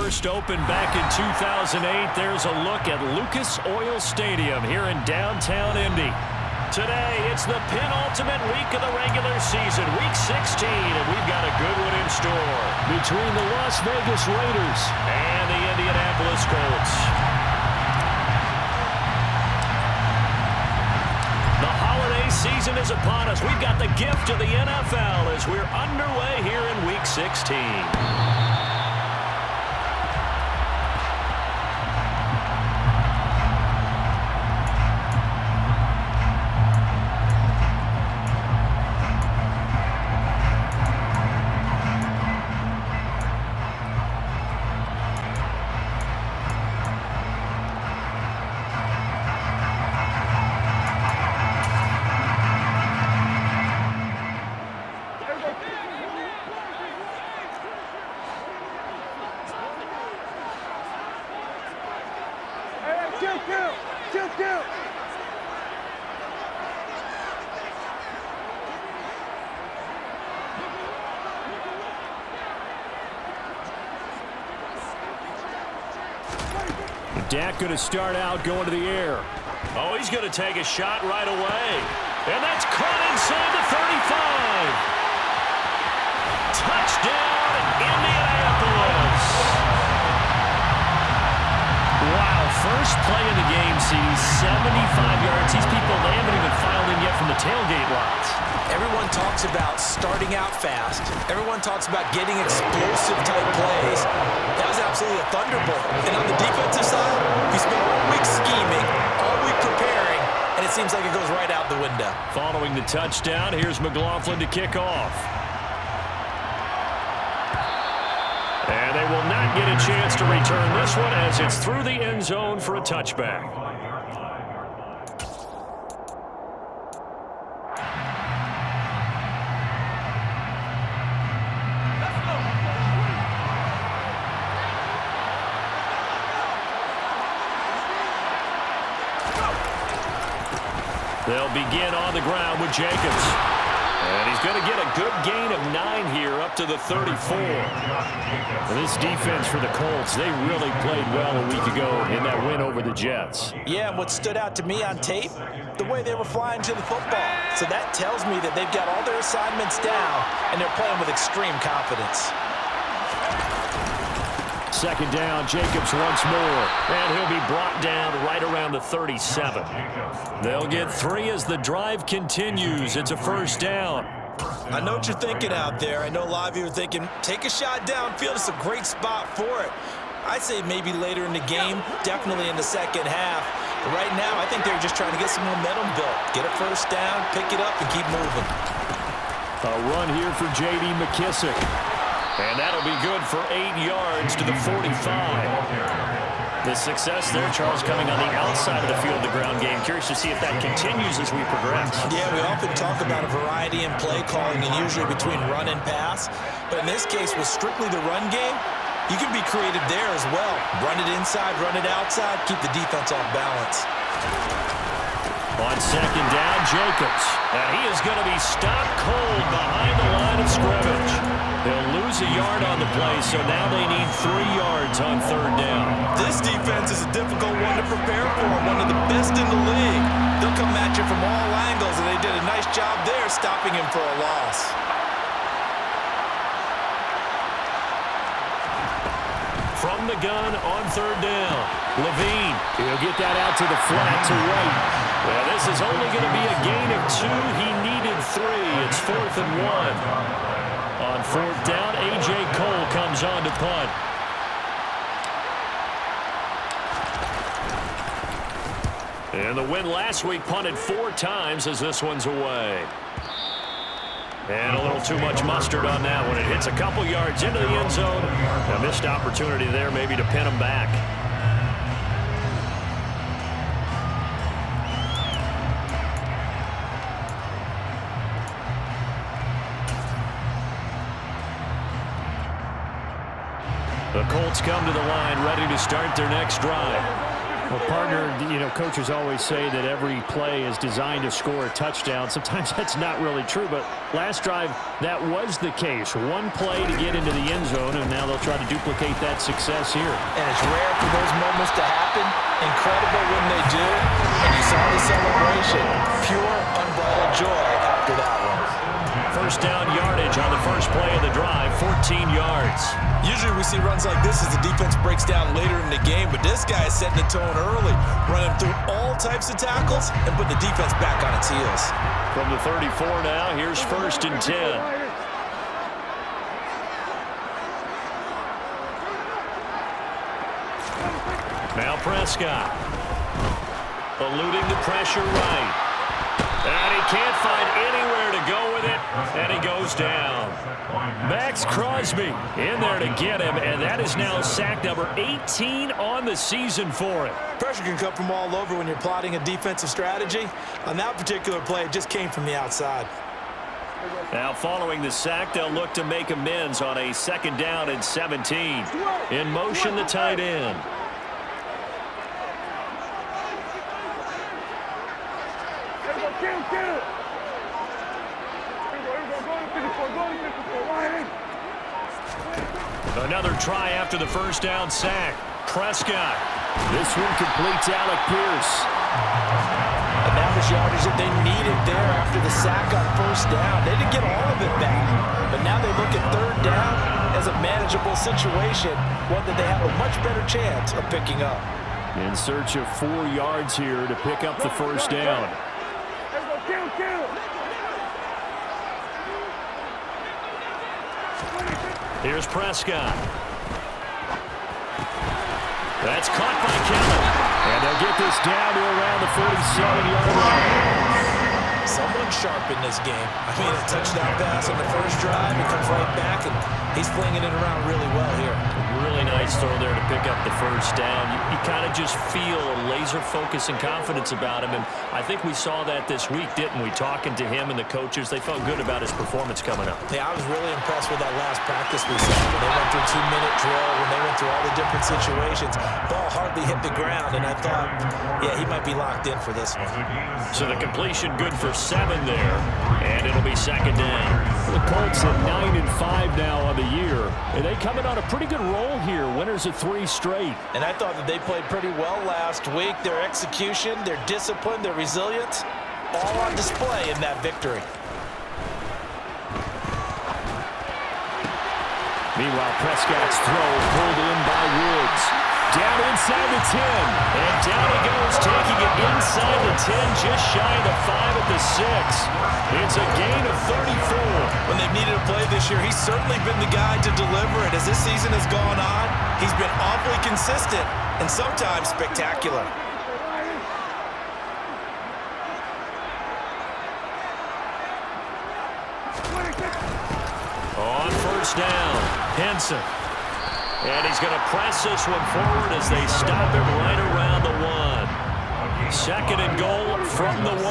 first opened back in 2008, there's a look at Lucas Oil Stadium here in downtown Indy. Today, it's the penultimate week of the regular season, week 16, and we've got a good one in store between the Las Vegas Raiders and the Indianapolis Colts. The holiday season is upon us. We've got the gift of the NFL as we're underway here in week 16. Dak going to start out going to the air. Oh, he's going to take a shot right away. And that's caught inside the 35. Touchdown, Indianapolis. Wow, first play of the game sees 75 yards. These people, they haven't even filed in yet from the tailgate lots. Everyone talks about starting out fast. Everyone talks about getting explosive type plays. That was absolutely a thunderbolt. And on the defensive side, we spent all week scheming, all week preparing, and it seems like it goes right out the window. Following the touchdown, here's McLaughlin to kick off. And they will not get a chance to return this one as it's through the end zone for a touchback. They'll begin on the ground with Jacobs. And he's going to get a good gain of 9 here up to the 34. And this defense for the Colts, they really played well a week ago in that win over the Jets. Yeah, and what stood out to me on tape, the way they were flying to the football. So that tells me that they've got all their assignments down, and they're playing with extreme confidence. Second down, Jacobs once more. And he'll be brought down right around the 37. They'll get 3 as the drive continues. It's a first down. I know what you're thinking out there. I know a lot of you are thinking, take a shot downfield. It's a great spot for it. I'd say maybe later in the game, definitely in the second half. But right now, I think they're just trying to get some momentum built. Get a first down, pick it up, and keep moving. A run here for J.D. McKissick. And that'll be good for 8 yards to the 45. The success there, Charles, coming on the outside of the field, the ground game. Curious to see if that continues as we progress. Yeah, we often talk about a variety in play calling and usually between run and pass. But in this case, with strictly the run game, you can be creative there as well. Run it inside, run it outside, keep the defense off balance. On second down, Jacobs. And he is going to be stopped cold behind the line of scrimmage. They'll lose a yard on the play, so now they need 3 yards on third down. This defense is a difficult one to prepare for, one of the best in the league. They'll come at you from all angles, and they did a nice job there stopping him for a loss. From the gun on third down, Levine. He'll get that out to the flat to right. Well, this is only going to be a gain of 2. He needed 3. It's 4th and 1. On fourth down, A.J. Cole comes on to punt. And the win last week punted 4 times as this one's away. And a little too much mustard on that one. It hits a couple yards into the end zone. A missed opportunity there maybe to pin him back. The Colts come to the line ready to start their next drive. Well, partner, you know, coaches always say that every play is designed to score a touchdown. Sometimes that's not really true, but last drive, that was the case. One play to get into the end zone, and now they'll try to duplicate that success here. And it's rare for those moments to happen. Incredible when they do. And you saw the celebration. Pure, unbridled joy after that one. First down yardage on the first play of the drive, 14 yards. Usually we see runs like this as the defense breaks down later in the game, but this guy is setting the tone early, running through all types of tackles and put the defense back on its heels. From the 34 now, here's 1st and 10. Now Prescott. Eluding the pressure right. And he can't find anywhere to go with it, and he goes down. Max Crosby in there to get him, and that is now sack number 18 on the season for him. Pressure can come from all over when you're plotting a defensive strategy. On that particular play, it just came from the outside. Now following the sack, they'll look to make amends on a 2nd down and 17. In motion, the tight end. Another try after the first down sack. Prescott. This one completes Alec Pierce. And that was yardage that they needed there after the sack on 1st down. They didn't get all of it back, but now they look at 3rd down as a manageable situation, one that they have a much better chance of picking up. In search of 4 yards here to pick up the first down. Here's Prescott. That's caught by Kelly. And they'll get this down to around the 47-yard line. Someone sharp in this game. I mean, a touchdown pass on the first drive. He comes right back, and he's flinging it around really well here. Really nice throw there to pick up the first down. You kind of just feel a laser focus and confidence about him, and I think we saw that this week, didn't we? Talking to him and the coaches, they felt good about his performance coming up. Yeah, I was really impressed with that last practice we saw. When they went through 2-minute drill, when they went through all the different situations, ball hardly hit the ground, and I thought, yeah, he might be locked in for this one. So the completion good for 7 there, and it'll be 2nd down. The Colts at 9-5 now on the year, and they coming on a pretty good roll here, winners of 3 straight. And I thought that they played pretty well last week. Their execution, their discipline, their resilience, all on display in that victory. Meanwhile, Prescott's throw pulled in by Woods. Down inside the 10, and down he goes, taking it inside the 10, just shy of the 5 at the 6. It's a gain of 34. When they've needed a play this year, he's certainly been the guy to deliver it. As this season has gone on, he's been awfully consistent and sometimes spectacular. On 1st down, Henson. And he's going to press this one forward as they stop him right around the 1. 2nd and goal from the 1.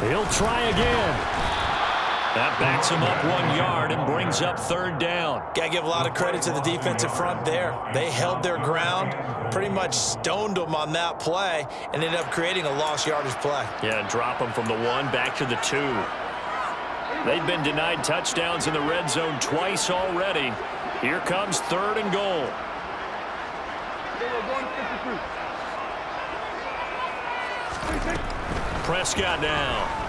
He'll try again. That backs him up 1 yard and brings up 3rd down. Got to give a lot of credit to the defensive front there. They held their ground, pretty much stoned them on that play, and ended up creating a lost yardage play. Yeah, drop them from the 1 back to the 2. They've been denied touchdowns in the red zone twice already. Here comes 3rd and goal. Prescott now.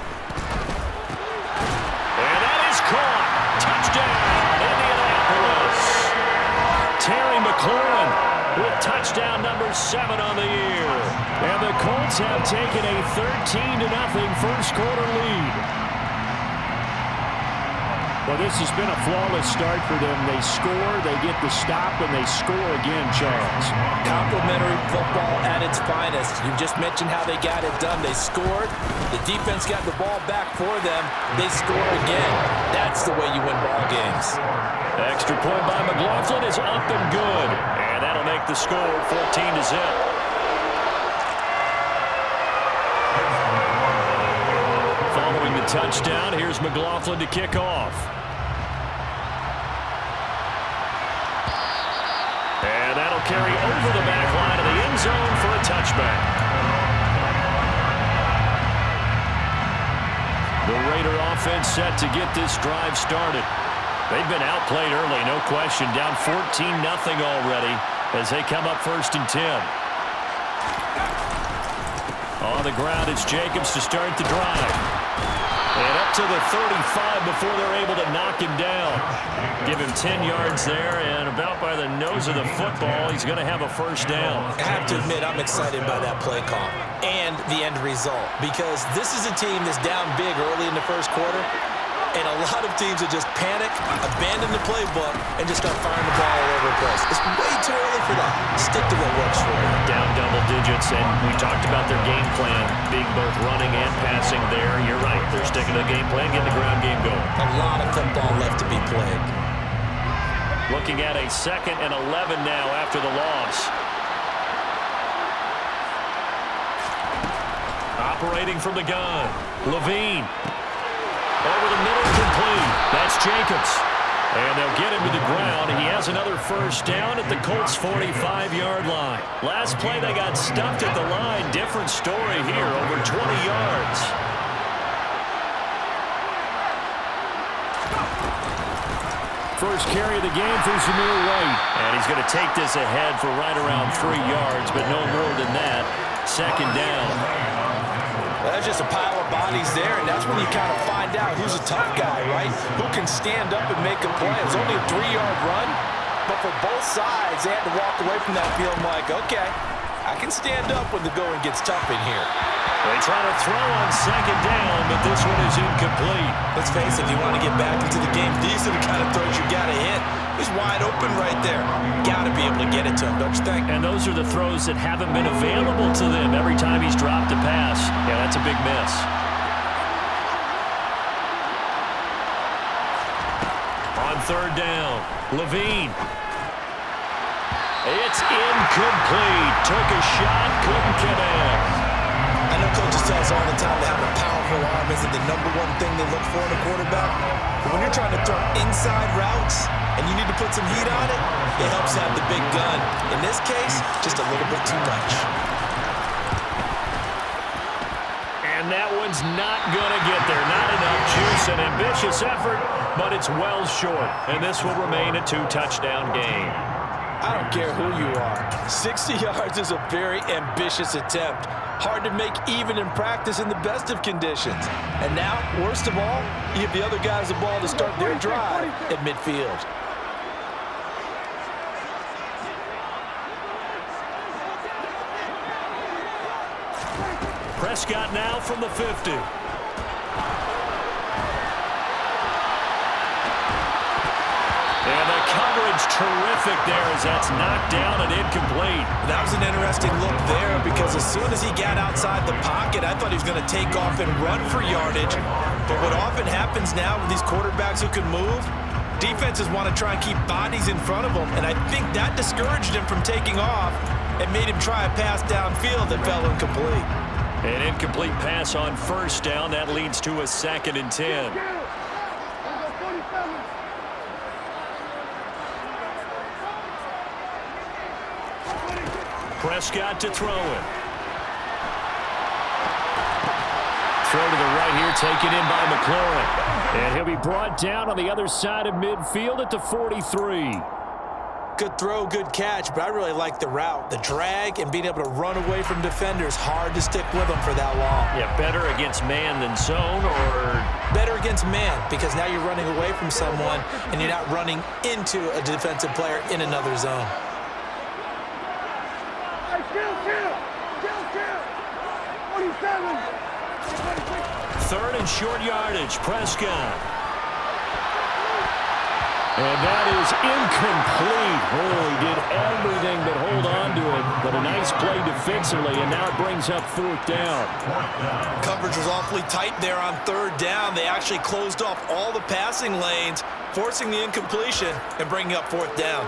And that is caught. Touchdown, Indianapolis. Terry McLaurin with touchdown number 7 on the year. And the Colts have taken a 13-0 first quarter lead. Well, this has been a flawless start for them. They score, they get the stop, and they score again, Charles. Complimentary football at its finest. You just mentioned how they got it done. They scored. The defense got the ball back for them. They score again. That's the way you win ball games. Extra point by McLaughlin is up and good. And that'll make the score 14-0. Following the touchdown, here's McLaughlin to kick off. And that'll carry over the back line of the end zone for a touchback. The Raider offense set to get this drive started. They've been outplayed early, no question. Down 14-0 already as they come up 1st and 10. On the ground, it's Jacobs to start the drive. And up to the 35 before they're able to knock him down. Give him 10 yards there, and about by the nose of the football, he's going to have a first down. I have to admit, I'm excited by that play call and the end result, because this is a team that's down big early in the first quarter, and a lot of teams will just panic, abandon the playbook, and just start firing the ball all over the place. It's way too early for that. Stick to what works for you. Down double digits, and we talked about their game plan being both running and passing there. You're right. They're sticking to the game plan, getting the ground game going. A lot of football left to be played. Looking at a 2nd and 11 now after the loss. Operating from the gun, Levine. Over the middle, complete. That's Jacobs. And they'll get him to the ground. He has another first down at the Colts' 45-yard line. Last play, they got stuffed at the line. Different story here, over 20 yards. First carry of the game for Zamir White. And he's going to take this ahead for right around 3 yards, but no more than that. 2nd down. That's just a pile of bodies there, and that's when you kind of find out who's a tough guy, right? Who can stand up and make a play. It was only a 3-yard run, but for both sides, they had to walk away from that field like, okay, I can stand up when the going gets tough in here. They try to throw on 2nd down, but this one is incomplete. Let's face it, if you want to get back into the game, these are the kind of throws you got to hit. He's wide open right there. Got to be able to get it to him, don't you think? And those are the throws that haven't been available to them every time he's dropped a pass. Yeah, that's a big miss. On 3rd down, Levine. It's incomplete. Took a shot, couldn't connect. I know coaches tell us all the time that having a powerful arm isn't the #1 thing they look for in a quarterback. But when you're trying to throw inside routes and you need to put some heat on it, it helps have the big gun. In this case, just a little bit too much. And that one's not going to get there. Not enough juice. An ambitious effort, but it's well short. And this will remain a 2-touchdown game. I don't care who you are. 60 yards is a very ambitious attempt. Hard to make even in practice in the best of conditions. And now, worst of all, you give the other guys the ball to start their drive at midfield. Prescott now from the 50. And the coverage terrific there as that's knocked down and incomplete. That was an interesting look there because as soon as he got outside the pocket, I thought he was going to take off and run for yardage. But what often happens now with these quarterbacks who can move, defenses want to try and keep bodies in front of them. And I think that discouraged him from taking off and made him try a pass downfield that fell incomplete. An incomplete pass on 1st down. That leads to a 2nd and 10. Prescott to throw it. Throw to the right here, taken in by McLaurin. And he'll be brought down on the other side of midfield at the 43. Good throw, good catch, but I really like the route. The drag and being able to run away from defenders, hard to stick with them for that long. Yeah, better against man than zone, or? Better against man, because now you're running away from someone and you're not running into a defensive player in another zone. Third and short yardage, Prescott. And that is incomplete. Oh, he did everything but hold on to it. But a nice play defensively, and now it brings up 4th down. Coverage was awfully tight there on 3rd down. They actually closed off all the passing lanes, forcing the incompletion and bringing up 4th down.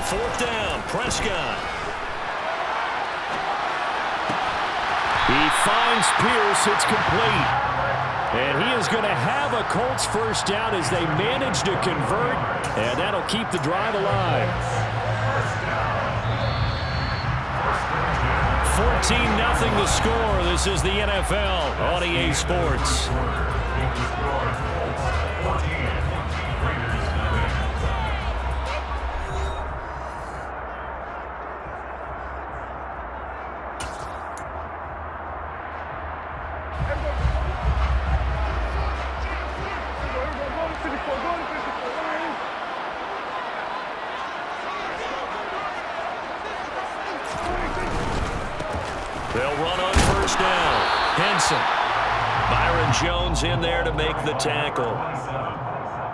Fourth down, Prescott. He finds Pierce. It's complete. And he is going to have a Colts first down as they manage to convert. And that'll keep the drive alive. 14-0 the score. This is the NFL on EA Sports. They'll run on first down. Henson. Byron Jones in there to make the tackle.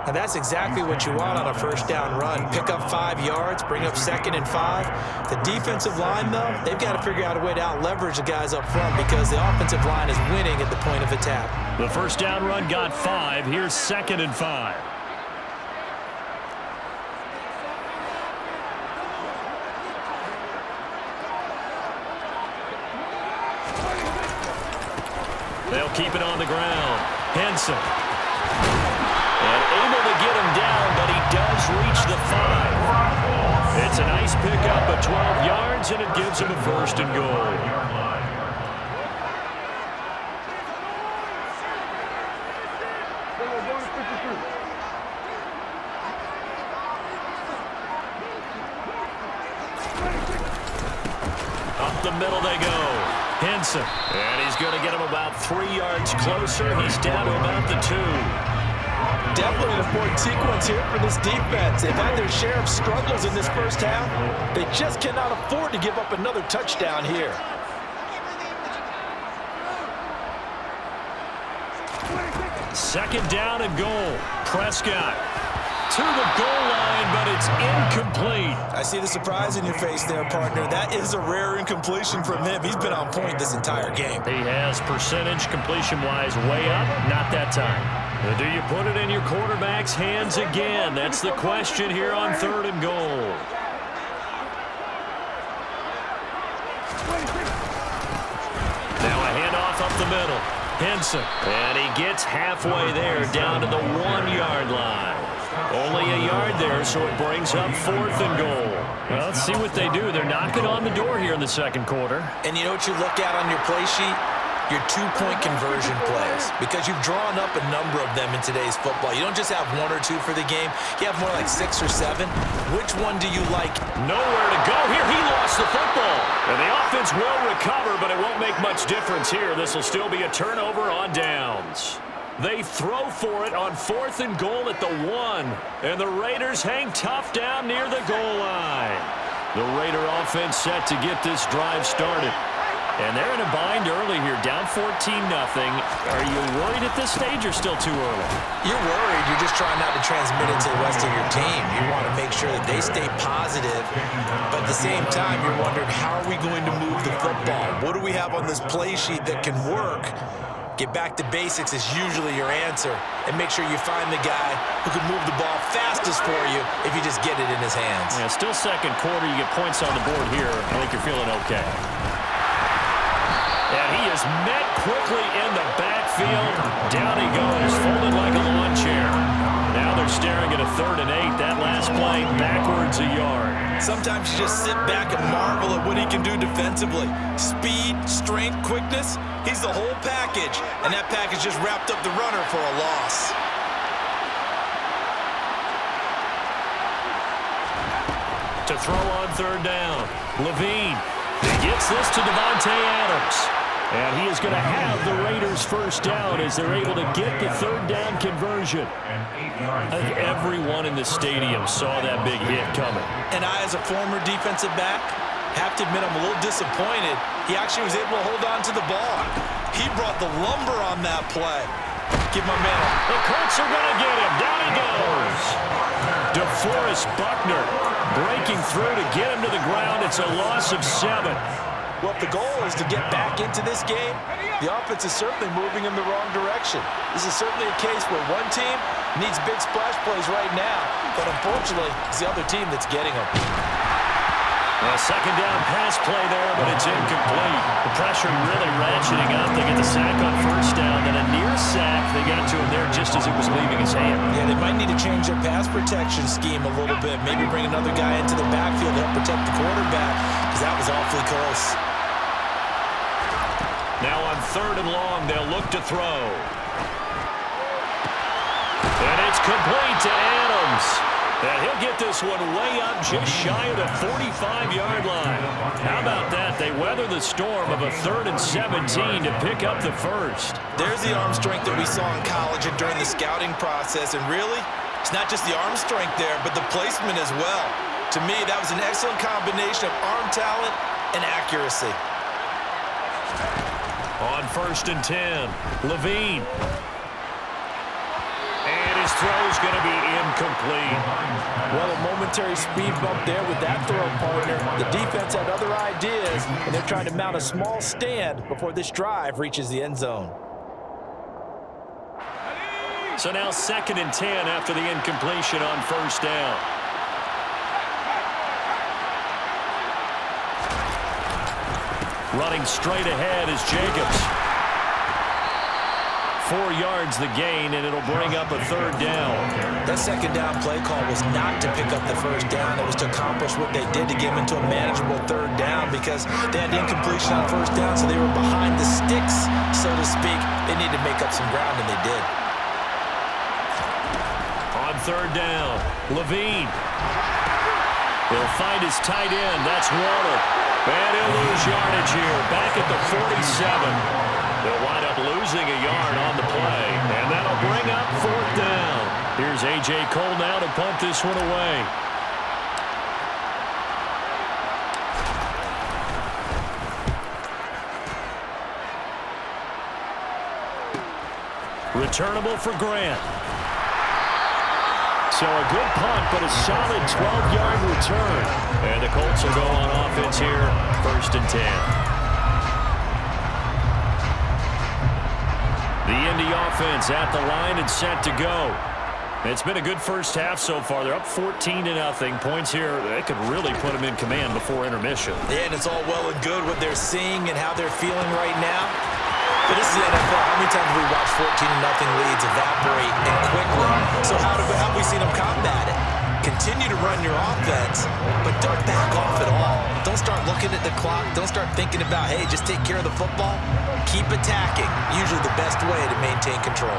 And that's exactly what you want on a first down run. Pick up 5 yards, bring up 2nd and 5. The defensive line, though, they've got to figure out a way to out-leverage the guys up front because the offensive line is winning at the point of attack. The first down run got 5. Here's 2nd and 5. They'll keep it on the ground. Henson. And able to get him down, but he does reach the 5. It's a nice pickup of 12 yards, and it gives him a 1st and goal. Up the middle they go. Henson. And he's going to get him about 3 yards closer. He's down to about the 2. Definitely an important sequence here for this defense. They've had their share of struggles in this first half. They just cannot afford to give up another touchdown here. Second down and goal. Prescott to the goal line, but it's incomplete. I see the surprise in your face there, partner. That is a rare incompletion from him. He's been on point this entire game. He has percentage completion-wise way up. Not that time. Do you put it in your quarterback's hands again? That's the question here on 3rd and goal. Now a handoff up the middle. Henson. And he gets halfway there down to the 1-yard line. Only a yard there, so it brings up 4th and goal. Well, let's see what they do. They're knocking on the door here in the second quarter. And you know what you look at on your play sheet? Your 2-point conversion plays, because you've drawn up a number of them in today's football. You don't just have 1 or 2 for the game. You have more like 6 or 7. Which one do you like? Nowhere to go here. He lost the football. And the offense will recover, but it won't make much difference here. This will still be a turnover on downs. They throw for it on 4th and goal at the 1. And the Raiders hang tough down near the goal line. The Raider offense set to get this drive started. And they're in a bind early here, down 14-0. Are you worried at this stage or still too early? You're worried. You're just trying not to transmit it to the rest of your team. You want to make sure that they stay positive. But at the same time, you're wondering, how are we going to move the football? What do we have on this play sheet that can work? Get back to basics is usually your answer. And make sure you find the guy who can move the ball fastest for you if you just get it in his hands. Yeah, still second quarter. You get points on the board here. I think you're feeling okay. And he is met quickly in the backfield. Down he goes, folded like a lawn chair. Now they're staring at a 3rd and 8. That last play, backwards a yard. Sometimes you just sit back and marvel at what he can do defensively. Speed, strength, quickness, he's the whole package. And that package just wrapped up the runner for a loss. To throw on 3rd down, Levine. He gets this to Devontae Adams. And he is going to have the Raiders first down as they're able to get the third down conversion. I think everyone in the stadium saw that big hit coming. And I, as a former defensive back, have to admit I'm a little disappointed. He actually was able to hold on to the ball. He brought the lumber on that play. Give my man a... The Colts are going to get him. Down he goes. DeForest Buckner breaking through to get him to the ground. It's a loss of 7. Well, if the goal is to get back into this game, the offense is certainly moving in the wrong direction. This is certainly a case where one team needs big splash plays right now, but unfortunately, it's the other team that's getting them. A second down pass play there, but it's incomplete. The pressure really ratcheting up. They get the sack on first down, then a near sack. They got to him there just as it was leaving his hand. Yeah, they might need to change their pass protection scheme a little bit. Maybe bring another guy into the backfield to help protect the quarterback, because that was awfully close. Now on 3rd and long, they'll look to throw. And it's complete to Adams. And he'll get this one way up just shy of the 45-yard line. How about that? They weather the storm of a 3rd and 17 to pick up the first. There's the arm strength that we saw in college and during the scouting process. And really, it's not just the arm strength there, but the placement as well. To me, that was an excellent combination of arm talent and accuracy. On 1st and 10, Levine. And his throw's going to be incomplete. Well, a momentary speed bump there with that throw, partner. The defense had other ideas, and they're trying to mount a small stand before this drive reaches the end zone. So now 2nd and 10 after the incompletion on 1st down. Running straight ahead is Jacobs. 4 yards the gain, and it'll bring up a 3rd down. That 2nd down play call was not to pick up the 1st down. It was to accomplish what they did to get them into a manageable 3rd down, because they had the incompletion on 1st down, so they were behind the sticks, so to speak. They needed to make up some ground, and they did. On 3rd down, Levine. He'll find his tight end. That's Waddle. And he'll lose yardage here. Back at the 47. They'll wind up losing a yard on the play. And that'll bring up 4th down. Here's A.J. Cole now to punt this one away. Returnable for Grant. So a good punt, but a solid 12-yard return. And the Colts will go on offense here, 1st and 10. The Indy offense at the line and set to go. It's been a good first half so far. They're up 14-0. Points here, they could really put them in command before intermission. Yeah, and it's all well and good what they're seeing and how they're feeling right now. But this is the NFL. How many times have we watched 14-0 leads evaporate and quickly? So how have we seen them combat it? Continue to run your offense, but don't back off at all. Don't start looking at the clock. Don't start thinking about, hey, just take care of the football. Keep attacking. Usually the best way to maintain control.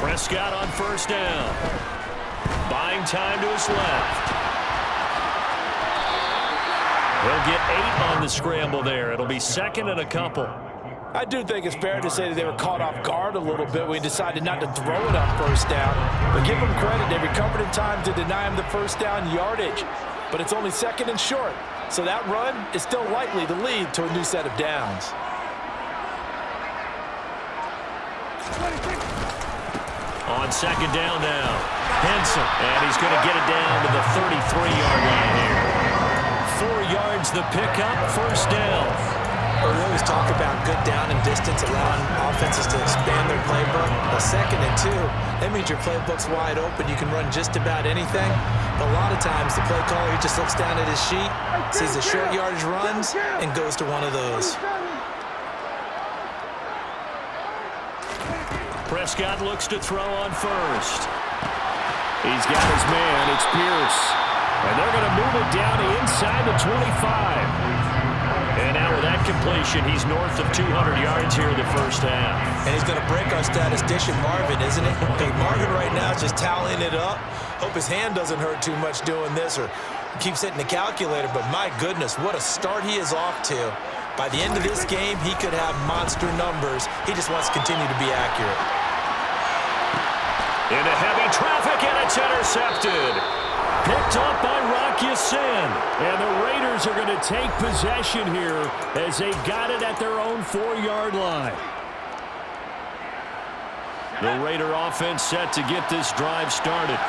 Prescott on 1st down. Buying time to his left. He'll get 8 on the scramble there. It'll be 2nd and a couple. I do think it's fair to say that they were caught off guard a little bit when we decided not to throw it on 1st down. But give them credit. They recovered in time to deny him the 1st down yardage. But it's only 2nd and short. So that run is still likely to lead to a new set of downs. On 2nd down now, Henson. And he's going to get it down to the 33-yard line here. 4 yards the pickup, 1st down. We always talk about good down and distance, allowing offenses to expand their playbook. But 2nd and 2, that means your playbook's wide open. You can run just about anything. But a lot of times, the play caller, he just looks down at his sheet, sees the short yardage runs, and goes to one of those. Prescott looks to throw on 1st. He's got his man. It's Pierce. And they're going to move it down inside the 25. And now with that completion, he's north of 200 yards here in the 1st half. And he's going to break our statistician, Marvin, isn't it? Because Marvin right now is just tallying it up. Hope his hand doesn't hurt too much doing this, or Keeps hitting the calculator, but my goodness, what a start he is off to. By the end of this game, he could have monster numbers. He just wants to continue to be accurate. Into heavy traffic, and it's intercepted. Picked up by Rocky Sin. And the Raiders are going to take possession here as they got it at their own 4-yard line. The Raider offense set to get this drive started.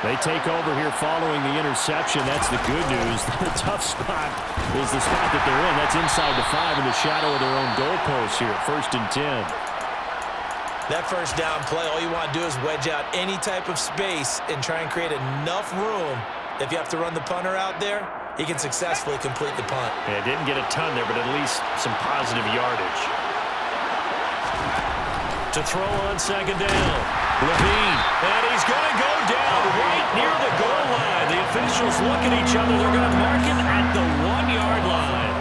They take over here following the interception. That's the good news. The tough spot is the spot that they're in. That's inside the 5 in the shadow of their own goalpost here. 1st and 10. That first down play, all you want to do is wedge out any type of space and try and create enough room. If you have to run the punter out there, he can successfully complete the punt. Yeah, didn't get a ton there, but at least some positive yardage. To throw on 2nd down. Levine, and he's going to go down right near the goal line. The officials look at each other. They're going to mark him at the 1-yard line.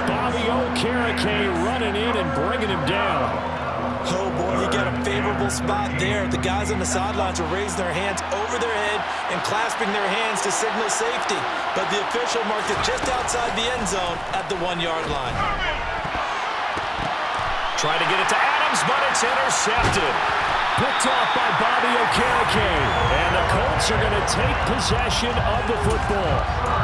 Bobby Okereke running in and bringing him down. Oh, boy, he got a favorable spot there. The guys on the sidelines were raising their hands over their head and clasping their hands to signal safety. But the official marked it just outside the end zone at the 1-yard line. Trying to get it to Adams, but it's intercepted. Picked off by Bobby Okereke. And the Colts are going to take possession of the football.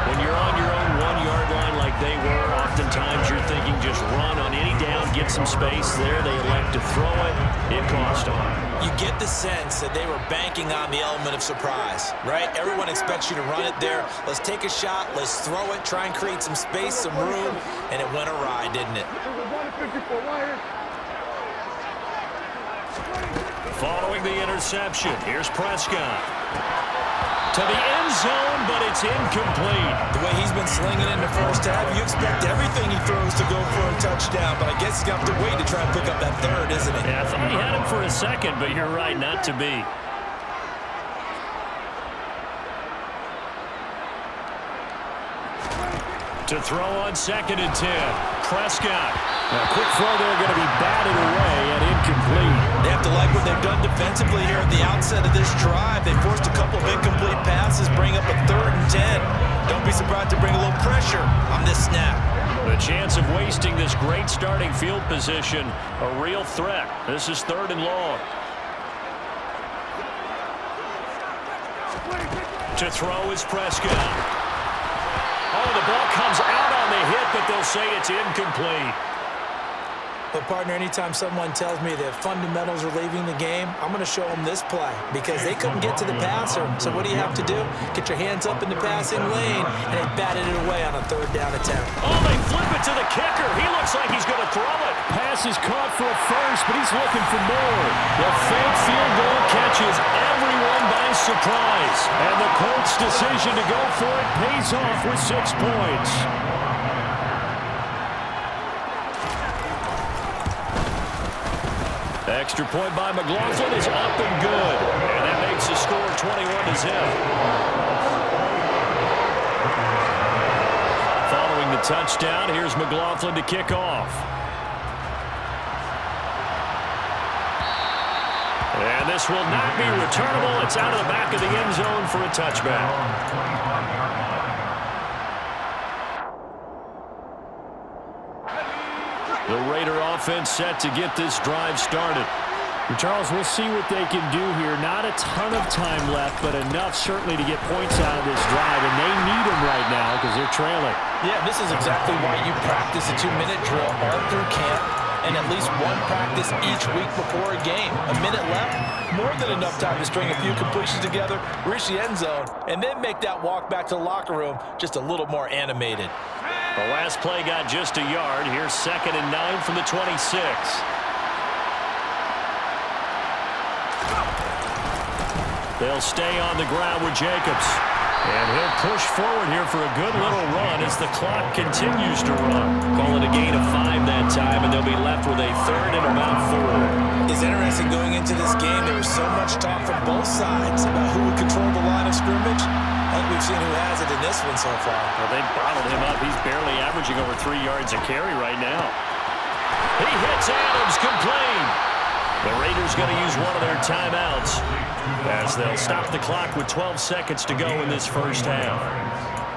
When you're on your own 1-yard line like they were, oftentimes you're thinking just run on any down, get some space there. They elect to throw it. It cost them. You get the sense that they were banking on the element of surprise, right? Everyone expects you to run it there. Let's take a shot. Let's throw it. Try and create some space, some room. And it went awry, didn't it? Following the interception, here's Prescott. To the end zone, but it's incomplete. The way he's been slinging in the first half, you expect everything he throws to go for a touchdown, but I guess he's going to have to wait to try and pick up that 3rd, isn't he? Yeah, I thought he had him for a second, but you're right, not to be. To throw on 2nd and 10. Prescott. A quick throw there going to be batted away and incomplete. They have to like what they've done defensively here at the outset of this drive. They forced a couple of incomplete passes, bring up a 3rd and 10. Don't be surprised to bring a little pressure on this snap. The chance of wasting this great starting field position, a real threat. This is 3rd and long. To throw is Prescott. Oh, the ball comes out on the hit, but they'll say it's incomplete. But, partner, anytime someone tells me that fundamentals are leaving the game, I'm going to show them this play because they couldn't get to the passer. So what do you have to do? Get your hands up in the passing lane, and they batted it away on a 3rd down attempt. Oh, they flip it to the kicker. He looks like he's going to throw it. Pass is caught for a first, but he's looking for more. The fake field goal catches everyone by surprise. And the Colts' decision to go for it pays off with 6 points. Extra point by McLaughlin is up and good. And that makes the score 21-0. Following the touchdown, here's McLaughlin to kick off. And this will not be returnable. It's out of the back of the end zone for a touchback. The Raider offense set to get this drive started. Charles, we'll see what they can do here. Not a ton of time left, but enough certainly to get points out of this drive, and they need them right now because they're trailing. Yeah, this is exactly why you practice a 2-minute drill all through camp and at least one practice each week before a game. A minute left, more than enough time to string a few completions together, reach the end zone, and then make that walk back to the locker room just a little more animated. The last play got just a yard. Here's 2nd and 9 from the 26. They'll stay on the ground with Jacobs. And he'll push forward here for a good little run as the clock continues to run. Call it a gain of 5 that time, and they'll be left with a 3rd and about 4. It's interesting going into this game. There was so much talk from both sides about who would control the line of scrimmage. I think we've seen who has it in this one so far. Well, they bottled him up. He's barely averaging over 3 yards a carry right now. He hits Adams, complete. The Raiders going to use one of their timeouts as they'll stop the clock with 12 seconds to go in this first half.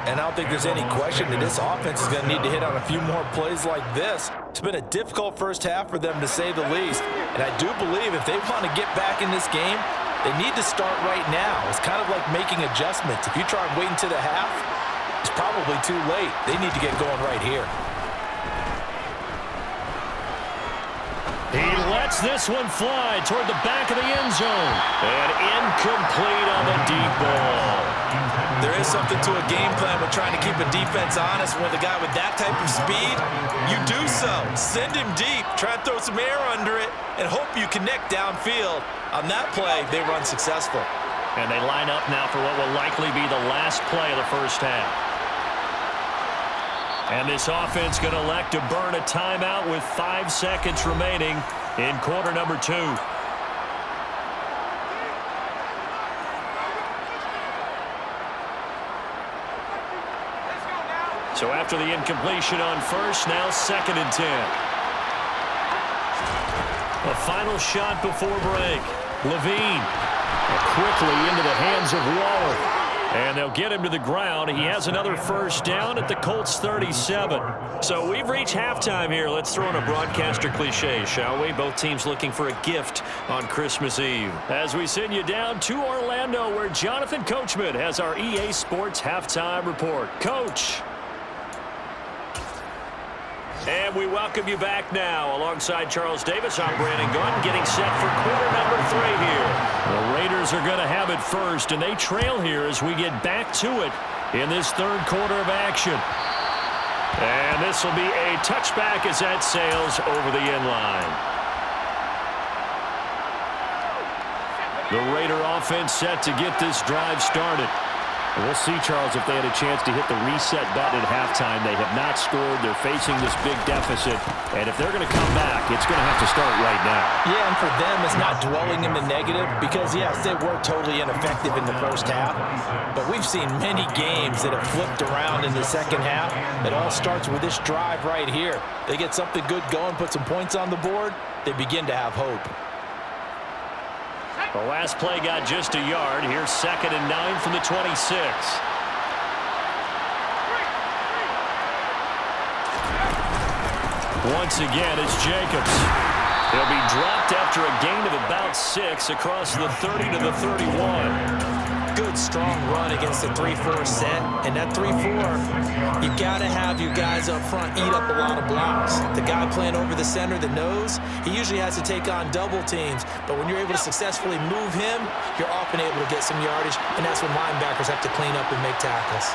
And I don't think there's any question that this offense is going to need to hit on a few more plays like this. It's been a difficult first half for them, to say the least. And I do believe if they want to get back in this game, they need to start right now. It's kind of like making adjustments. If you try and wait until the half, it's probably too late. They need to get going right here. He lets this one fly toward the back of the end zone. And incomplete on the deep ball. There is something to a game plan with trying to keep a defense honest. With a guy with that type of speed, you do so. Send him deep, try and throw some air under it, and hope you connect downfield. On that play, they run successful. And they line up now for what will likely be the last play of the first half. And this offense going to elect to burn a timeout with 5 seconds remaining in quarter number 2. So after the incompletion on first, now 2nd and 10. A final shot before break. Levine quickly into the hands of Waller. And they'll get him to the ground. He has another first down at the Colts 37. So we've reached halftime here. Let's throw in a broadcaster cliche, shall we? Both teams looking for a gift on Christmas Eve. As we send you down to Orlando, where Jonathan Coachman has our EA Sports halftime report. Coach. And we welcome you back now. Alongside Charles Davis, I'm Brandon Gunn, getting set for quarter number 3 here. The Raiders are going to have it first, and they trail here as we get back to it in this 3rd quarter of action. And this will be a touchback as that sails over the end line. The Raider offense set to get this drive started. We'll see, Charles, if they had a chance to hit the reset button at halftime. They have not scored. They're facing this big deficit. And if they're going to come back, it's going to have to start right now. Yeah, and for them, it's not dwelling in the negative because, yes, they were totally ineffective in the first half. But we've seen many games that have flipped around in the second half. It all starts with this drive right here. They get something good going, put some points on the board, they begin to have hope. The last play got just a yard. Here's 2nd and 9 from the 26. Once again, it's Jacobs. He'll be dropped after a gain of about 6 across the 30 to the 31. Good, strong run against the 3-4 set. And that 3-4, you got to have your guys up front eat up a lot of blocks. The guy playing over the center, the nose, he usually has to take on double teams. But when you're able to successfully move him, you're often able to get some yardage. And that's when linebackers have to clean up and make tackles.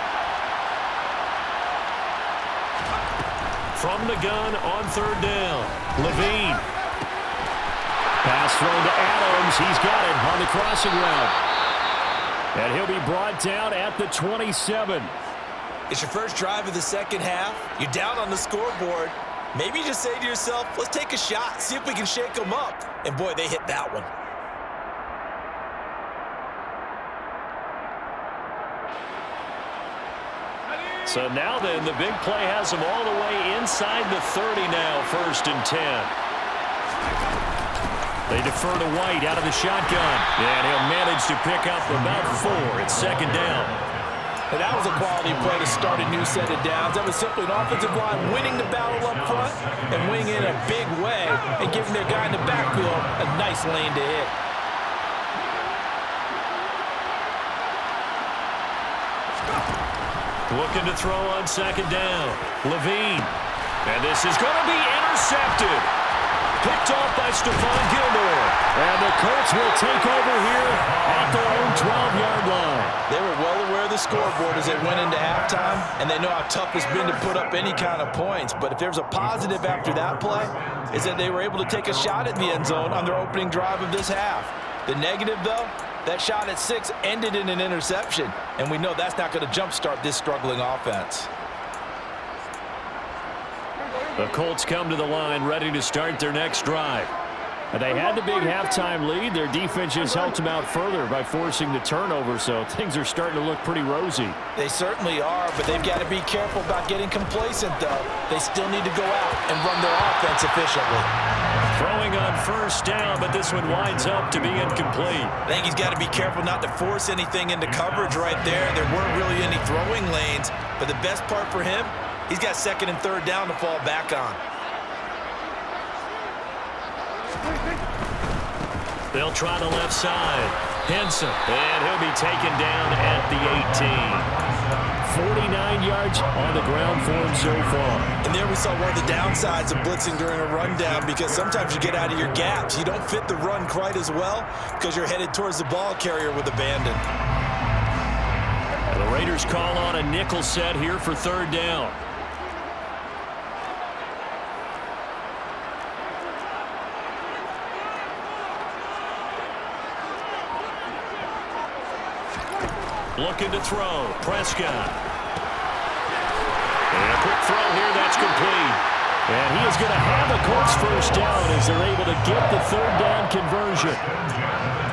From the gun on 3rd down, Levine. Pass thrown to Adams. He's got it on the crossing route. And he'll be brought down at the 27. It's your first drive of the second half. You're down on the scoreboard. Maybe you just say to yourself, let's take a shot, see if we can shake them up. And boy, they hit that one. So now then, the big play has them all the way inside the 30 now, 1st and 10. They defer to White out of the shotgun. And he'll manage to pick up about 4. It's 2nd down. And that was a quality play to start a new set of downs. That was simply an offensive line winning the battle up front and winning in a big way and giving their guy in the backfield a nice lane to hit. Looking to throw on 2nd down. Levine. And this is going to be intercepted. Picked off by Stephon Gilmore. And the Colts will take over here at their own 12-yard line. They were well aware of the scoreboard as they went into halftime, and they know how tough it's been to put up any kind of points. But if there's a positive after that play, is that they were able to take a shot at the end zone on their opening drive of this half. The negative, though, that shot at 6 ended in an interception, and we know that's not going to jumpstart this struggling offense. The Colts come to the line ready to start their next drive. And they had the big halftime lead. Their defense just helped them out further by forcing the turnover, so things are starting to look pretty rosy. They certainly are, but they've got to be careful about getting complacent, though. They still need to go out and run their offense efficiently. Throwing on first down, but this one winds up to be incomplete. I think he's got to be careful not to force anything into coverage right there. There weren't really any throwing lanes, but the best part for him, he's got second and third down to fall back on. They'll try the left side. Henson, and he'll be taken down at the 18. 49 yards on the ground for him so far. And there we saw one of the downsides of blitzing during a rundown, because sometimes you get out of your gaps. You don't fit the run quite as well because you're headed towards the ball carrier with abandon. And the Raiders call on a nickel set here for third down. Looking to throw. Prescott. And a quick throw here. That's complete. And he is going to have the Colts first down as they're able to get the third down conversion.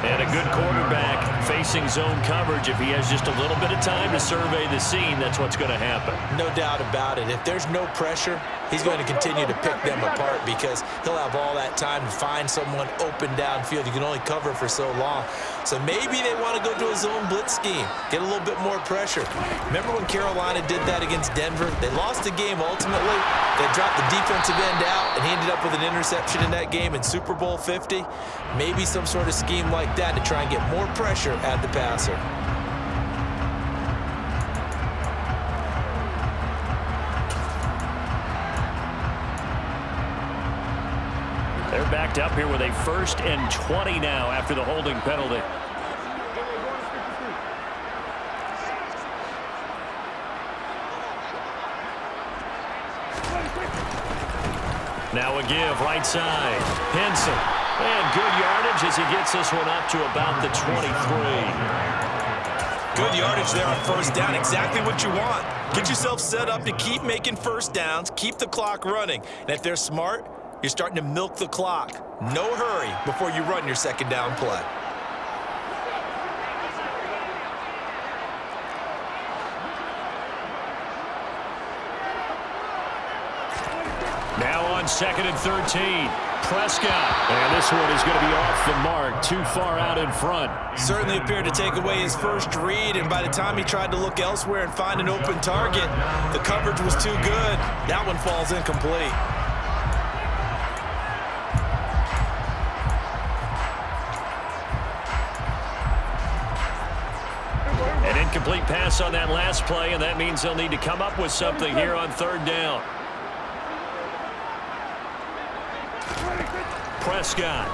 And a good quarterback facing zone coverage. If he has just a little bit of time to survey the scene, that's what's going to happen. No doubt about it. If there's no pressure, he's going to continue to pick them apart because he'll have all that time to find someone open downfield. You can only cover for so long. So maybe they want to go to a zone blitz scheme, get a little bit more pressure. Remember when Carolina did that against Denver? They lost the game ultimately. They dropped the defensive end out, and he ended up with an interception in that game in Super Bowl 50. Maybe some sort of scheme like that to try and get more pressure at the passer. They're backed up here with a 1st and 20 now after the holding penalty. Now a give right side. Henson. And good yardage as he gets this one up to about the 23. Good yardage there on first down. Exactly what you want. Get yourself set up to keep making first downs, keep the clock running. And if they're smart, you're starting to milk the clock. No hurry before you run your second down play. Now on 2nd and 13. Prescott. And this one is going to be off the mark, too far out in front. Certainly appeared to take away his first read, and by the time he tried to look elsewhere and find an open target, the coverage was too good. That one falls incomplete. An incomplete pass on that last play, and that means they'll need to come up with something here on third down. Prescott.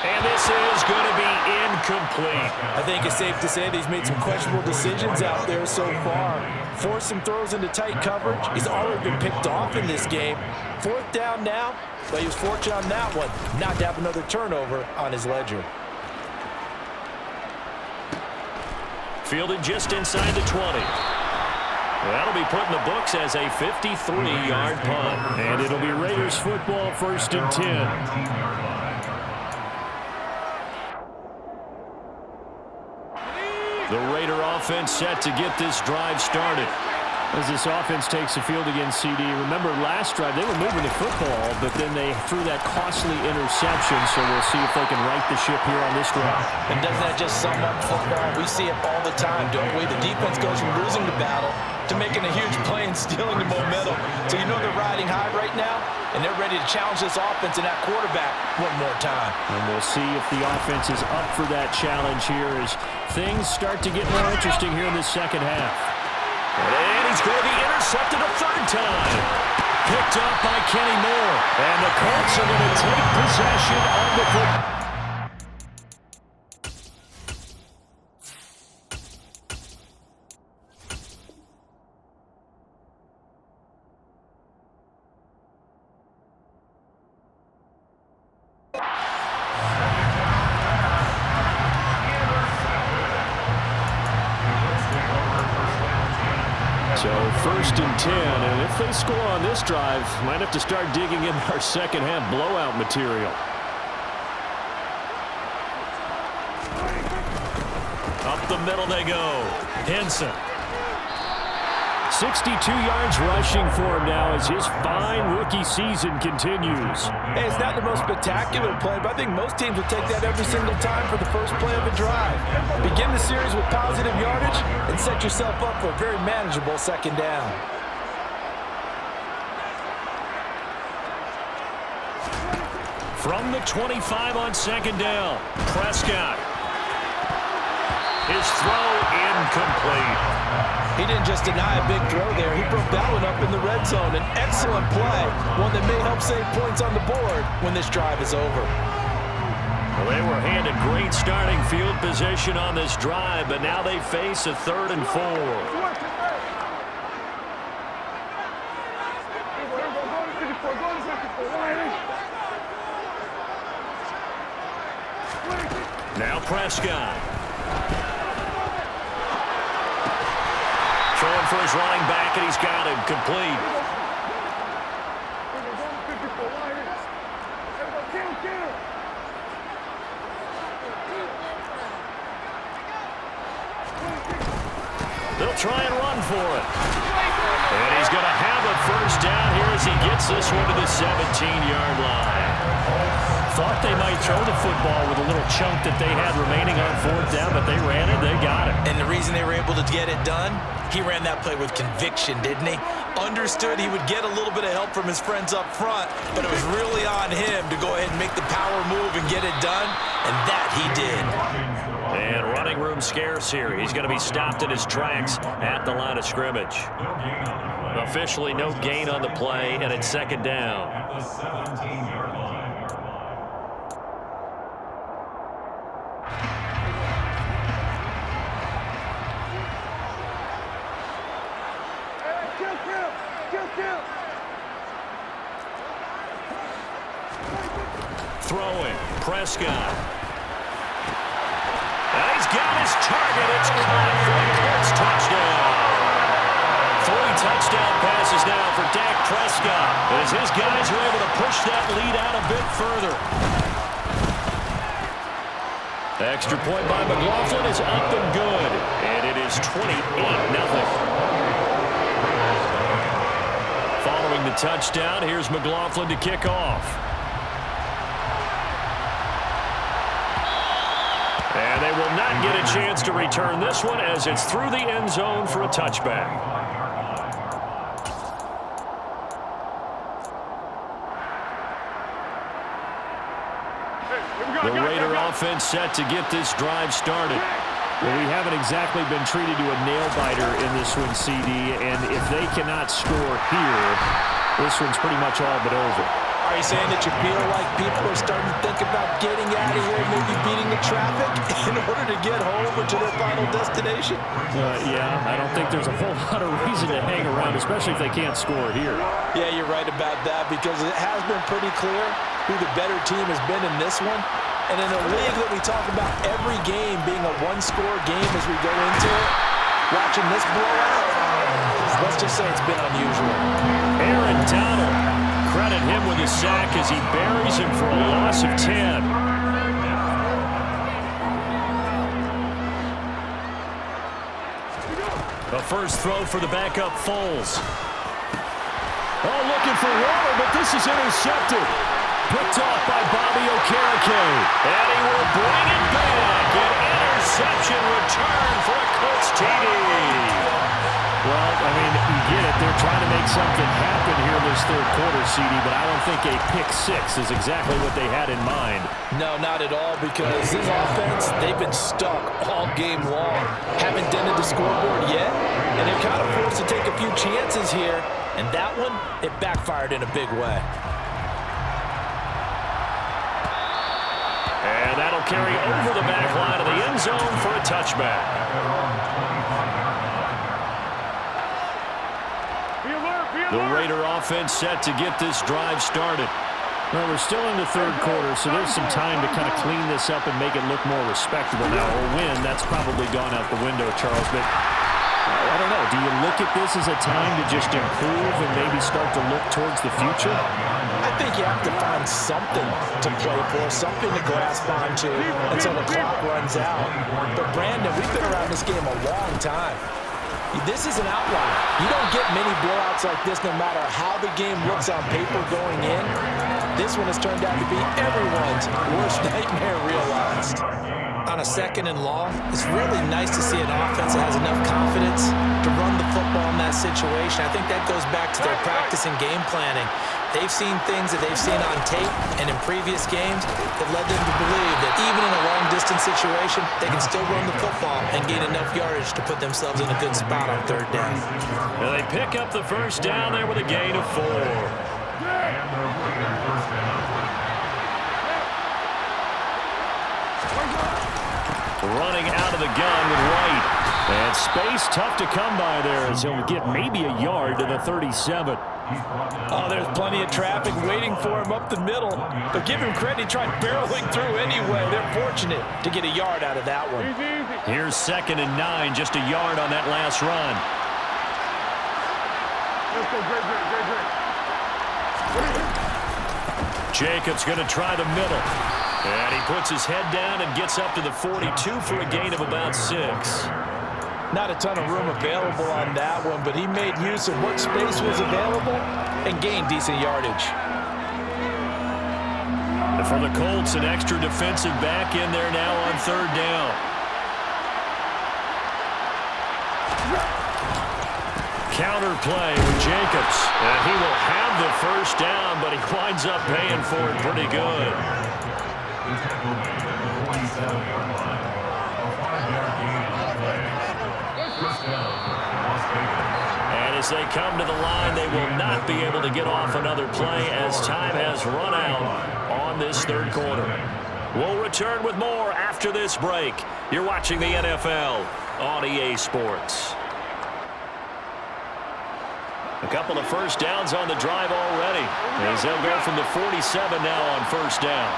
And this is going to be incomplete. I think it's safe to say that he's made some questionable decisions out there so far. Forced some throws into tight coverage. He's already been picked off in this game. 4th down now, but he was fortunate on that one not to have another turnover on his ledger. Fielded just inside the 20. That'll be put in the books as a 53-yard punt. And it'll be Raiders football, 1st and 10. The Raider offense set to get this drive started. As this offense takes the field against CD. Remember last drive, they were moving the football, but then they threw that costly interception, so we'll see if they can right the ship here on this drive. And doesn't that just sum up football? We see it all the time, don't we? The defense goes from losing the battle to making a huge play and stealing the momentum. So you know they're riding high right now, and they're ready to challenge this offense and that quarterback one more time. And we'll see if the offense is up for that challenge here as things start to get more interesting here in the second half. And he's going to be intercepted a 3rd time. Picked up by Kenny Moore. And the Colts are going to take possession of the football. So 1st and 10, and if they score on this drive, might have to start digging in our second half blowout material. Up the middle they go. Henson. 62 yards rushing for him now as his fine rookie season continues. Hey, it's not the most spectacular play, but I think most teams will take that every single time for the first play of a drive. Begin the series with positive yardage and set yourself up for a very manageable second down. From the 25 on second down, Prescott. His throw incomplete. He didn't just deny a big throw there. He broke that one up in the red zone. An excellent play, one that may help save points on the board when this drive is over. Well, they were handed great starting field position on this drive, but now they face a 3rd and 4. Now Prescott. Throwing for his running back, and he's got him complete. They'll try and run for it. And he's going to have a first down here as he gets this one to the 17-yard line. Thought they might throw the football with a little chunk that they had remaining on 4th down, but they ran it, they got it. And the reason they were able to get it done, he ran that play with conviction, didn't he? Understood he would get a little bit of help from his friends up front, but it was really on him to go ahead and make the power move and get it done, and that he did. And running room scarce here. He's going to be stopped in his tracks at the line of scrimmage. Officially no gain on the play, and it's second down. Throwing, Prescott. And he's got his target. It's caught for a Colts touchdown. 3 touchdown passes now for Dak Prescott, as his guys are able to push that lead out a bit further. Extra point by McLaughlin is up and good, and it is 28-0. Following the touchdown, here's McLaughlin to kick off. And they will not get a chance to return this one as it's through the end zone for a touchback. The Raider offense set to get this drive started. Well, we haven't exactly been treated to a nail-biter in this one, CD, and if they cannot score here, this one's pretty much all but over. Are you saying that you feel like people are starting to think about getting out of here and maybe beating the traffic in order to get home or to their final destination? Yeah, I don't think there's a whole lot of reason to hang around, especially if they can't score here. Yeah, you're right about that, because it has been pretty clear who the better team has been in this one. And in a league that we talk about every game being a one-score game as we go into it, watching this blowout, let's just say it's been unusual. Aaron Donald, credit him with a sack as he buries him for a loss of 10. A first throw for the backup Foles. Oh, looking for water, but this is intercepted. Picked off by Bobby Okereke. And he will bring it back. An interception return for a Colts TD. Well, I mean, you get it. They're trying to make something happen here this third quarter, CD, but I don't think a pick 6 is exactly what they had in mind. No, not at all, because this offense, they've been stuck all game long. Haven't dented the scoreboard yet, and they're kind of forced to take a few chances here, and that one, it backfired in a big way. And that'll carry over the back line of the end zone for a touchback. The Raider offense set to get this drive started. Well, we're still in the third quarter, so there's some time to kind of clean this up and make it look more respectable. Now, a win, that's probably gone out the window, Charles, but I don't know. Do you look at this as a time to just improve and maybe start to look towards the future? I think you have to find something to play for, something to grasp onto until the clock runs out. But, Brandon, we've been around this game a long time. This is an outlier. You don't get many blowouts like this no matter how the game looks on paper going in. This one has turned out to be everyone's worst nightmare realized. On a 2nd and long, it's really nice to see an offense that has enough confidence to run the football in that situation. I think that goes back to their practice and game planning. They've seen things that they've seen on tape and in previous games that led them to believe that even in a long-distance situation, they can still run the football and gain enough yardage to put themselves in a good spot on 3rd down. Well, they pick up the first down there with a gain of 4. Running out of the gun with White. And space tough to come by there as he'll get maybe a yard to the 37. Oh, there's plenty of traffic waiting for him up the middle. But give him credit, he tried barreling through anyway. They're fortunate to get a yard out of that one. Here's 2nd and 9, just a yard on that last run. Jacobs going to try the middle. And he puts his head down and gets up to the 42 for a gain of about 6. Not a ton of room available on that one, but he made use of what space was available and gained decent yardage. And for the Colts, an extra defensive back in there now on 3rd down. Counter play with Jacobs. And he will have the first down, but he winds up paying for it pretty good. And as they come to the line, they will not be able to get off another play as time has run out on this 3rd quarter. We'll return with more after this break. You're watching the NFL on EA Sports. A couple of first downs on the drive already, as they'll go from the 47 now on 1st down.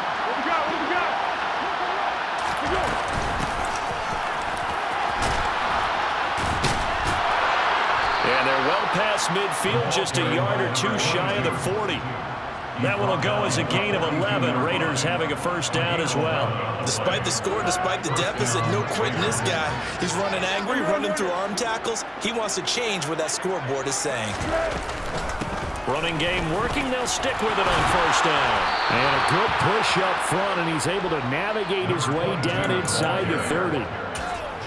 And they're well past midfield, just a yard or 2 shy of the 40. That one will go as a gain of 11. Raiders having a first down as well. Despite the score, despite the deficit, no quitting this guy. He's running angry, running through arm tackles. He wants to change what that scoreboard is saying. Running game working. They'll stick with it on 1st down. And a good push up front, and he's able to navigate his way down inside the 30.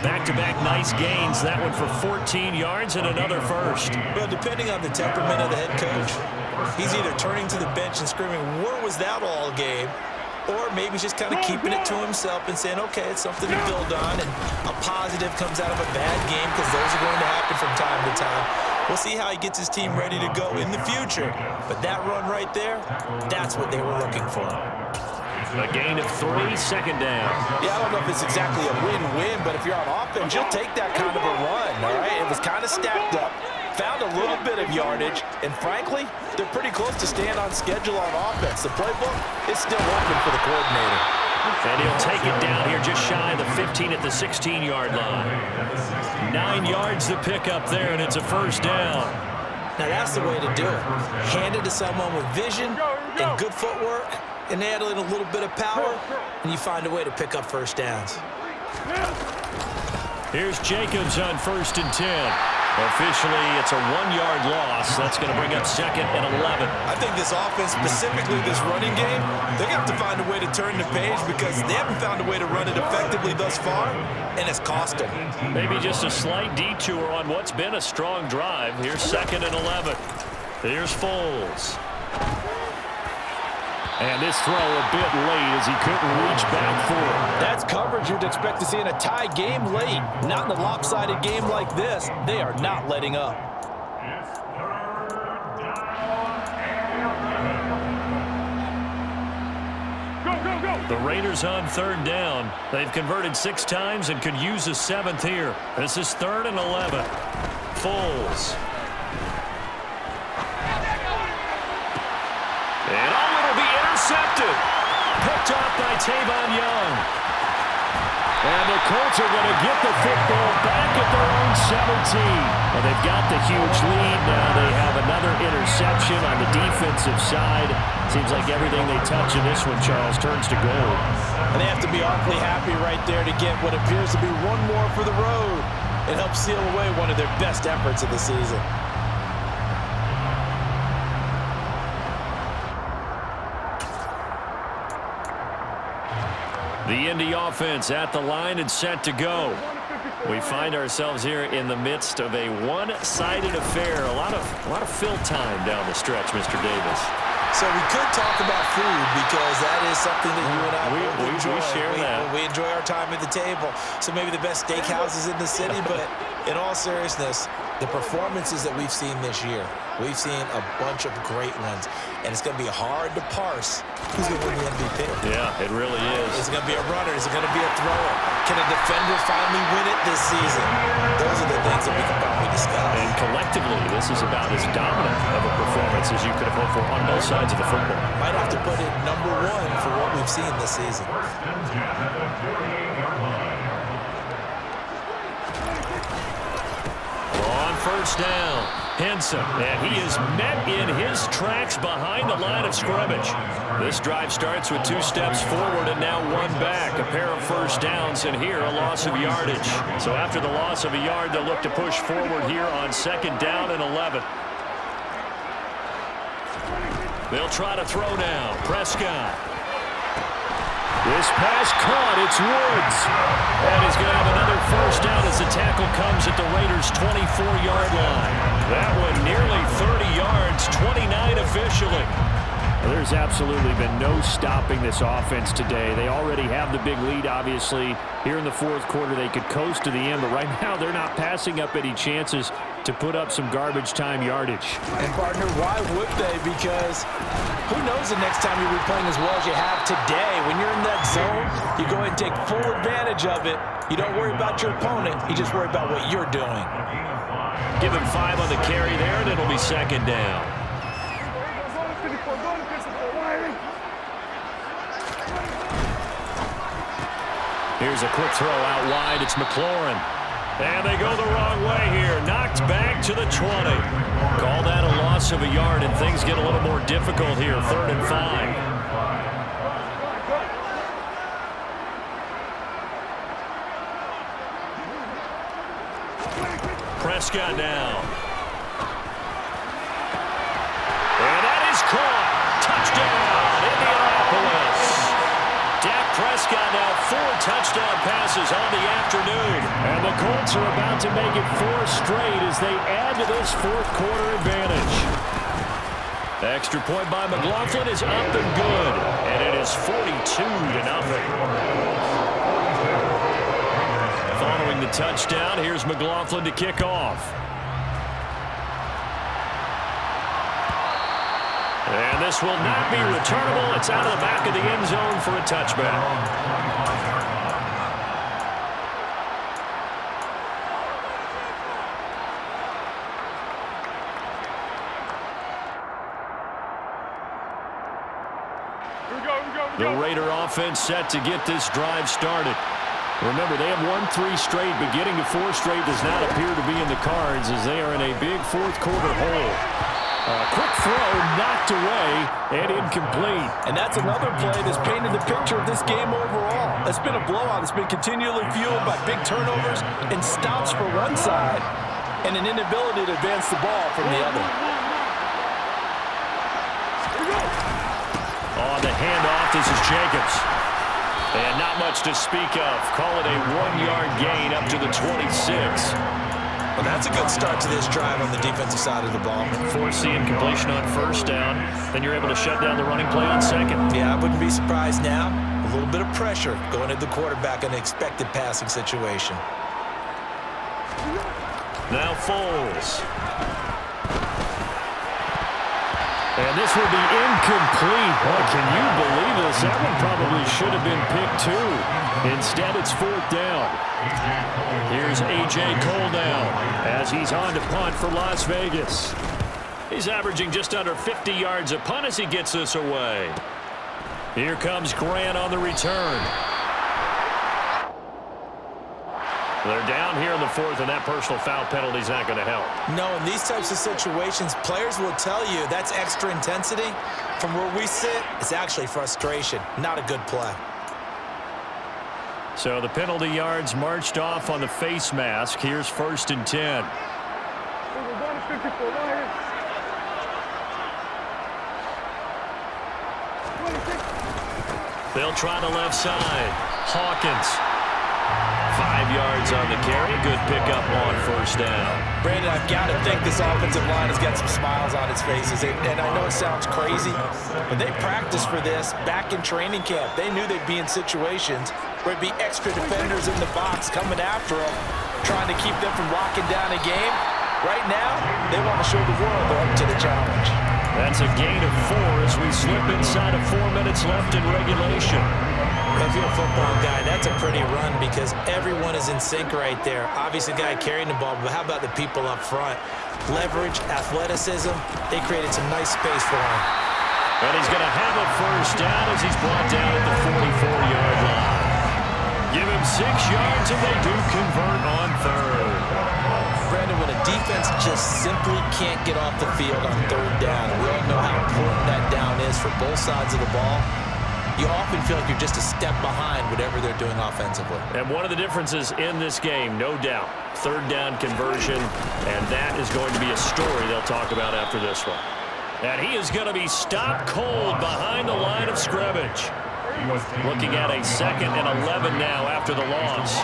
Back-to-back nice gains. That one for 14 yards and another first. Well, depending on the temperament of the head coach, he's either turning to the bench and screaming, "Where was that all game?" Or maybe just kind of keeping it to himself and saying, okay, it's something to build on, and a positive comes out of a bad game because those are going to happen from time to time. We'll see how he gets his team ready to go in the future. But that run right there, that's what they were looking for. A gain of 3, 2nd down. Yeah, I don't know if it's exactly a win-win, but if you're on offense, you'll take that kind of a run, all right? It was kind of stacked up, found a little bit of yardage, and frankly, they're pretty close to staying on schedule on offense. The playbook is still open for the coordinator. And he'll take it down here just shy of the 15 at the 16-yard line. 9 yards to pick up there, and it's a first down. Now that's the way to do it. Hand it to someone with vision and good footwork, and add in a little bit of power, and you find a way to pick up first downs. Here's Jacobs on 1st and 10. Officially, it's a 1-yard loss. That's going to bring up 2nd and 11. I think this offense, specifically this running game, they're going to have to find a way to turn the page because they haven't found a way to run it effectively thus far, and it's cost them. Maybe just a slight detour on what's been a strong drive. Here's 2nd and 11. Here's Foles. And this throw a bit late as he couldn't reach back for it. That's coverage you'd expect to see in a tie game late. Not in a lopsided game like this. They are not letting up. The Raiders on 3rd down. They've converted 6 times and could use a 7th here. This is 3rd and 11. Foles. And it'll be intercepted. Picked off by Tavon Young. And the Colts are going to get the football back at their own 17. Well, they've got the huge lead. Now they have another interception on the defensive side. Seems like everything they touch in this one, Charles, turns to gold. And they have to be awfully happy right there to get what appears to be one more for the road. and help seal away one of their best efforts of the season. The Indy offense at the line and set to go. We find ourselves here in the midst of a one-sided affair. A lot of fill time down the stretch, Mr. Davis. So we could talk about food because that is something that you and I enjoy. We share that. We enjoy our time at the table. So maybe the best steakhouses in the city, but in all seriousness, the performances that we've seen this year, we've seen a bunch of great ones, and it's going to be hard to parse who's going to win the MVP. Yeah, it really is. Is it going to be a runner? Is it going to be a thrower? Can a defender finally win it this season? Those are the things that we can probably discuss. And collectively, this is about as dominant of a performance as you could have hoped for on both sides of the football. Might have to put it number one for what we've seen this season. On first down, Henson, and he is met in his tracks behind the line of scrimmage. This drive starts with 2 steps forward and now 1 back. A pair of first downs, and here a loss of yardage. So after the loss of a yard, they'll look to push forward here on 2nd down and 11. They'll try to throw now. Prescott. This pass caught. It's Woods. And he's going to have another first down as the tackle comes at the Raiders' 24-yard line. That one nearly 30 yards, 29 officially. There's absolutely been no stopping this offense today. They already have the big lead, obviously. Here in the 4th quarter, they could coast to the end, but right now they're not passing up any chances to put up some garbage time yardage. And, partner, why would they? Because who knows the next time you'll be playing as well as you have today. When you're in that zone, you go ahead and take full advantage of it. You don't worry about your opponent. You just worry about what you're doing. Give him 5 on the carry there, and it'll be 2nd down. Here's a quick throw out wide. It's McLaurin. And they go the wrong way here. Knocked back to the 20. Call that a loss of a yard, and things get a little more difficult here. 3rd and 5. Prescott now. And that is caught. Touchdown, Indianapolis. Dak Prescott now 4 touchdown passes on the afternoon. And the Colts are about to make it 4 straight as they add to this 4th quarter advantage. Extra point by McLaughlin is up and good. And it is 42-0. Following the touchdown, here's McLaughlin to kick off. And this will not be returnable. It's out of the back of the end zone for a touchback. The Raider offense set to get this drive started. Remember, they have won 3 straight, but getting to 4 straight does not appear to be in the cards as they are in a big 4th quarter hole. Quick throw, knocked away, and incomplete. And that's another play that's painted the picture of this game overall. It's been a blowout. It's been continually fueled by big turnovers and stops for one side and an inability to advance the ball from the other. On the handoff, this is Jacobs. And not much to speak of. Call it a 1-yard gain up to the 26. Well, that's a good start to this drive on the defensive side of the ball. Force the incompletion on first down. Then you're able to shut down the running play on 2nd. Yeah, I wouldn't be surprised now. A little bit of pressure going at the quarterback in an expected passing situation. Now Foles. And this will be incomplete. Boy, can you believe this? That one probably should have been picked too. Instead, it's 4th down. Here's A.J. Cole now as he's on to punt for Las Vegas. He's averaging just under 50 yards a punt as he gets this away. Here comes Grant on the return. They're down here in the 4th, and that personal foul penalty is not going to help. No, in these types of situations, players will tell you that's extra intensity. From where we sit, it's actually frustration, not a good play. So the penalty yards marched off on the face mask. Here's 1st and 10. They'll try the left side. Hawkins. 5 yards on the carry. Good pickup on 1st down. Brandon, I've got to think this offensive line has got some smiles on its faces. And I know it sounds crazy, but they practiced for this back in training camp. They knew they'd be in situations where it'd be extra defenders in the box coming after them, trying to keep them from locking down a game. Right now, they want to show the world they're up to the challenge. That's a gain of 4 as we slip inside of 4 minutes left in regulation. If you're a football guy, that's a pretty run because everyone is in sync right there. Obviously, the guy carrying the ball, but how about the people up front? Leverage, athleticism, they created some nice space for him. And he's going to have a 1st down as he's brought down at the 44-yard line. Give him 6 yards, and they do convert on 3rd. Brandon, when a defense just simply can't get off the field on 3rd down, we all know how important that down is for both sides of the ball. You often feel like you're just a step behind whatever they're doing offensively. And one of the differences in this game, no doubt, 3rd down conversion, and that is going to be a story they'll talk about after this one. And he is going to be stopped cold behind the line of scrimmage. Looking at a 2nd and 11 now after the loss.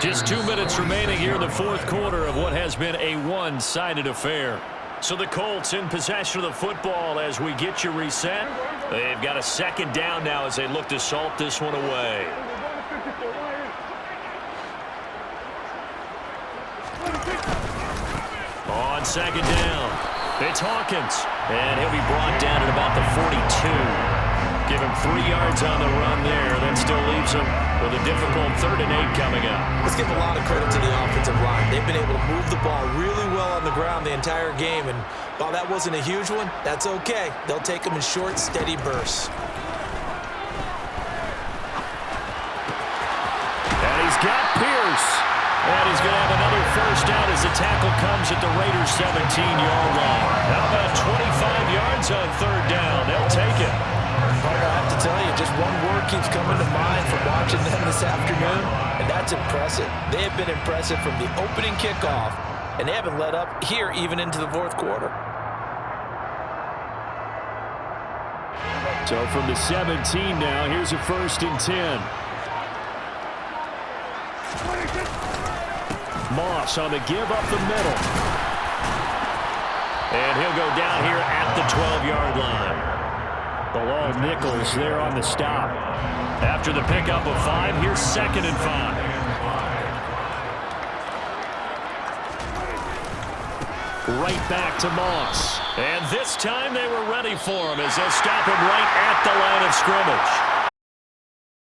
Just 2 minutes remaining here in the 4th quarter of what has been a one-sided affair. So the Colts in possession of the football as we get you reset. They've got a 2nd down now as they look to salt this one away. On 2nd down, it's Hawkins. And he'll be brought down at about the 42. Give him 3 yards on the run there. That still leaves him with a difficult 3rd and 8 coming up. Let's give a lot of credit to the offensive line. They've been able to move the ball really well on the ground the entire game. And while that wasn't a huge one, that's okay. They'll take them in short, steady bursts. And he's got Pierce. And he's going to have another 1st down as the tackle comes at the Raiders' 17-yard line. How about 25 yards on 3rd down? They'll take it. I have to tell you, just one word keeps coming to mind from watching them this afternoon, and that's impressive. They have been impressive from the opening kickoff, and they haven't let up here even into the 4th quarter. So from the 17 now, here's a 1st and 10. Moss on the give up the middle. And he'll go down here at the 12-yard line. Bilal Nichols there on the stop. After the pickup of 5, here's 2nd and 5. Right back to Moss. And this time they were ready for him as they'll stop him right at the line of scrimmage.